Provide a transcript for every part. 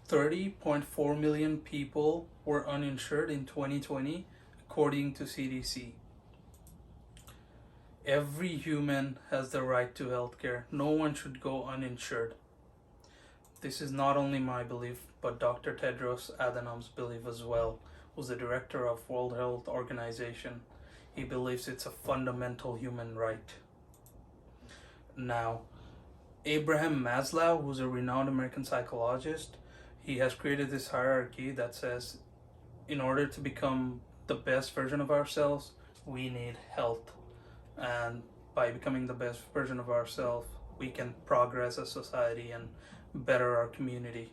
30.4 million people were uninsured in 2020, according to CDC. Every human has the right to healthcare. No one should go uninsured. This is not only my belief, but Dr. Tedros Adhanom's belief as well, who's the director of World Health Organization. He believes it's a fundamental human right. Now, Abraham Maslow, who's a renowned American psychologist, he has created this hierarchy that says in order to become the best version of ourselves, we need health. And by becoming the best version of ourselves, we can progress as society and better our community.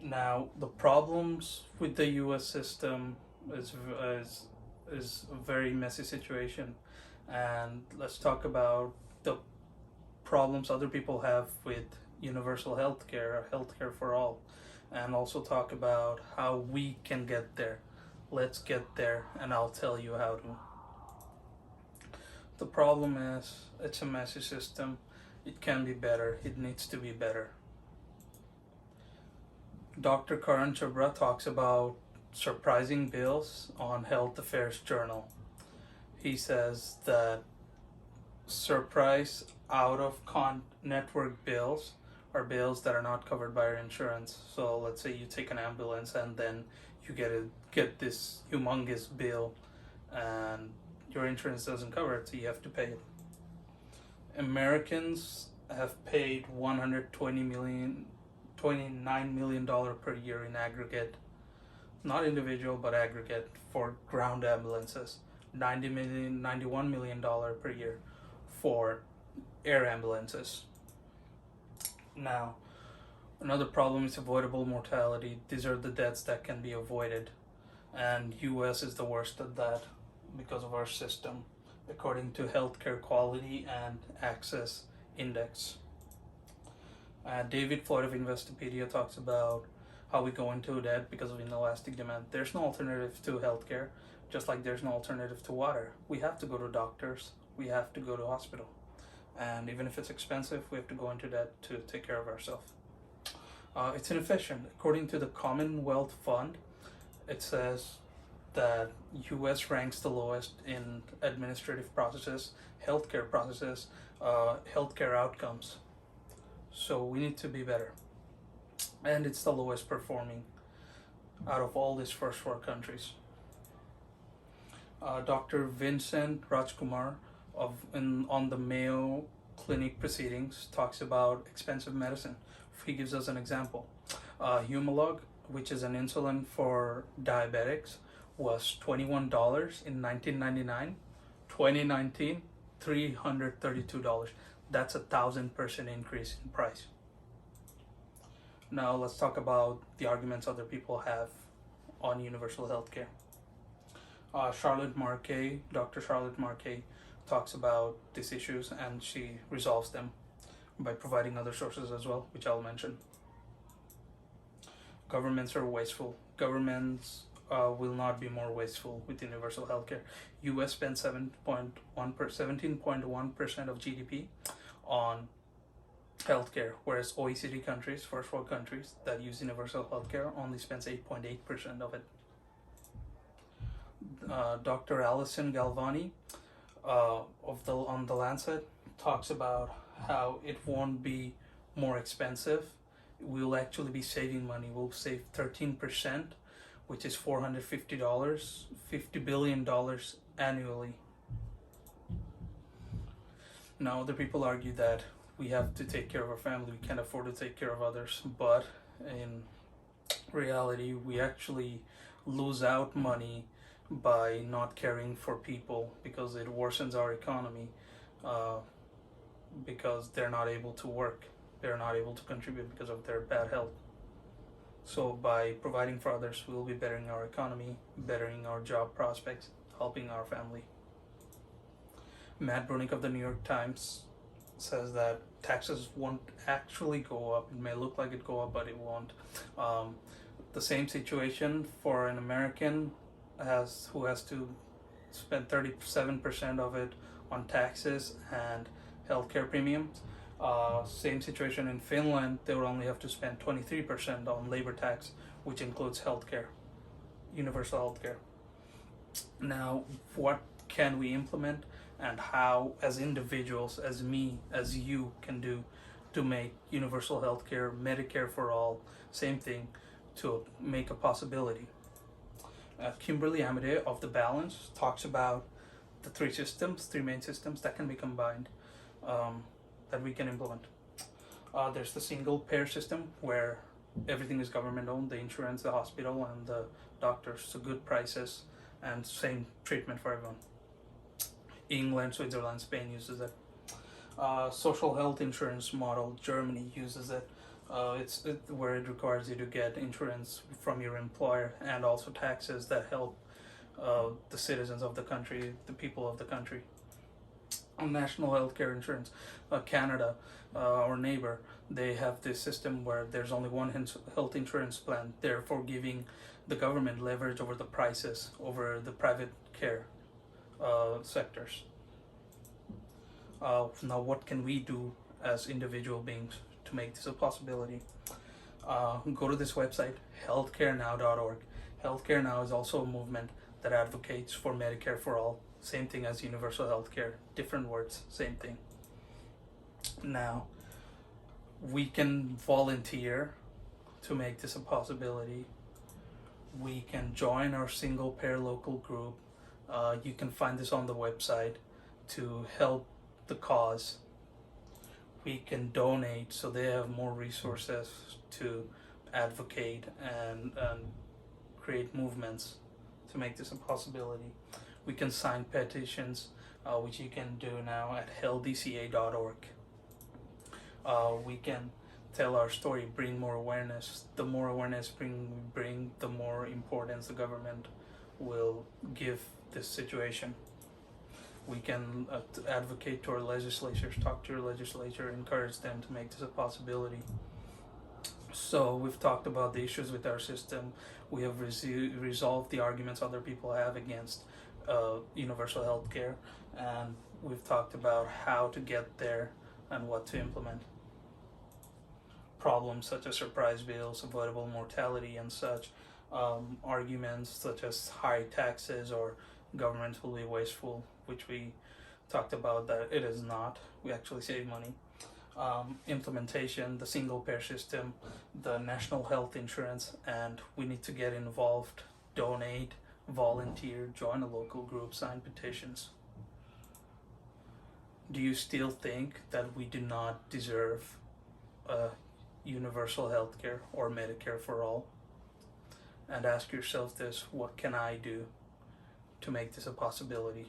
Now, the problems with the US system is a very messy situation. And let's talk about the problems other people have with universal healthcare, healthcare for all, and also talk about how we can get there. Let's get there, and I'll tell you how to. The problem is, it's a messy system. It can be better. It needs to be better. Dr. Karan Chopra talks about surprising bills on Health Affairs Journal. He says that surprise out of network bills are bills that are not covered by your insurance. So let's say you take an ambulance and then you get this humongous bill and your insurance doesn't cover it, so you have to pay it. Americans have paid $29 million per year in aggregate, not individual but aggregate, for ground ambulances. $91 million per year for air ambulances. Now, another problem is avoidable mortality. These are the deaths that can be avoided, and US is the worst at that because of our system, according to Healthcare Quality and Access Index. David Floyd of Investopedia talks about how we go into debt because of inelastic demand. There's no alternative to healthcare, just like there's no alternative to water. We have to go to doctors, we have to go to hospital. And even if it's expensive, we have to go into debt to take care of ourselves. It's inefficient. According to the Commonwealth Fund, it says that US ranks the lowest in administrative processes, healthcare processes, healthcare outcomes. So we need to be better. And it's the lowest performing out of all these first world countries. Dr. Vincent Rajkumar on the Mayo Clinic Proceedings talks about expensive medicine. He gives us an example. Humalog, which is an insulin for diabetics, was $21 in 1999. 2019, $332. That's 1,000% increase in price. Now let's talk about the arguments other people have on universal healthcare. Dr. Charlotte Marquet talks about these issues and she resolves them by providing other sources as well, which I'll mention. Governments are wasteful. Governments will not be more wasteful with universal healthcare. US spends 17.1% of GDP on healthcare, whereas OECD countries, first world countries that use universal healthcare, only spends 8.8% of it. Dr. Alison Galvani on the Lancet talks about how it won't be more expensive. We'll actually be saving money. We'll save 13%, which is $450, $50 billion annually. Now, other people argue that we have to take care of our family, we can't afford to take care of others, but in reality, we actually lose out money by not caring for people because it worsens our economy because they're not able to work, they're not able to contribute because of their bad health. So by providing for others, we'll be bettering our economy, bettering our job prospects, helping our family. Matt Brunick of the New York Times says that taxes won't actually go up. It may look like it go up, but it won't. The same situation for an American who has to spend 37% of it on taxes and healthcare premiums. Same situation in Finland, they would only have to spend 23% on labor tax, which includes healthcare, universal healthcare. Now, what can we implement, and how, as individuals, as me, as you, can do to make universal healthcare, Medicare for all, same thing, to make a possibility? Kimberly Amadei of The Balance talks about the three main systems that can be combined, that we can implement. There's the single payer system where everything is government owned, the insurance, the hospital, and the doctors, so good prices and same treatment for everyone. England, Switzerland, Spain uses it. Social health insurance model, Germany uses it. It's where it requires you to get insurance from your employer and also taxes that help the citizens of the country, the people of the country. National healthcare insurance, Canada, our neighbor, they have this system where there's only one health insurance plan, therefore giving the government leverage over the prices over the private care sectors. Now, what can we do as individual beings to make this a possibility? Go to this website, healthcarenow.org. Healthcare Now is also a movement that advocates for Medicare for all. Same thing as universal healthcare, different words, same thing. Now, we can volunteer to make this a possibility. We can join our single payer local group. You can find this on the website to help the cause. We can donate so they have more resources to advocate and create movements to make this a possibility. We can sign petitions, which you can do now at healthdca.org. We can tell our story, bring more awareness. The more awareness we bring, the more importance the government will give this situation. We can advocate to our legislatures, talk to your legislature, encourage them to make this a possibility. So we've talked about the issues with our system. We have resolved the arguments other people have against universal health care, and we've talked about how to get there and what to implement. Problems such as surprise bills, avoidable mortality, and such, arguments such as high taxes or government will be wasteful, which we talked about that it is not. We actually save money. Implementation, the single payer system, the national health insurance, and we need to get involved, donate, volunteer, join a local group, sign petitions. Do you still think that we do not deserve universal health care or Medicare for all? And ask yourself this: what can I do to make this a possibility?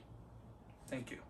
Thank you.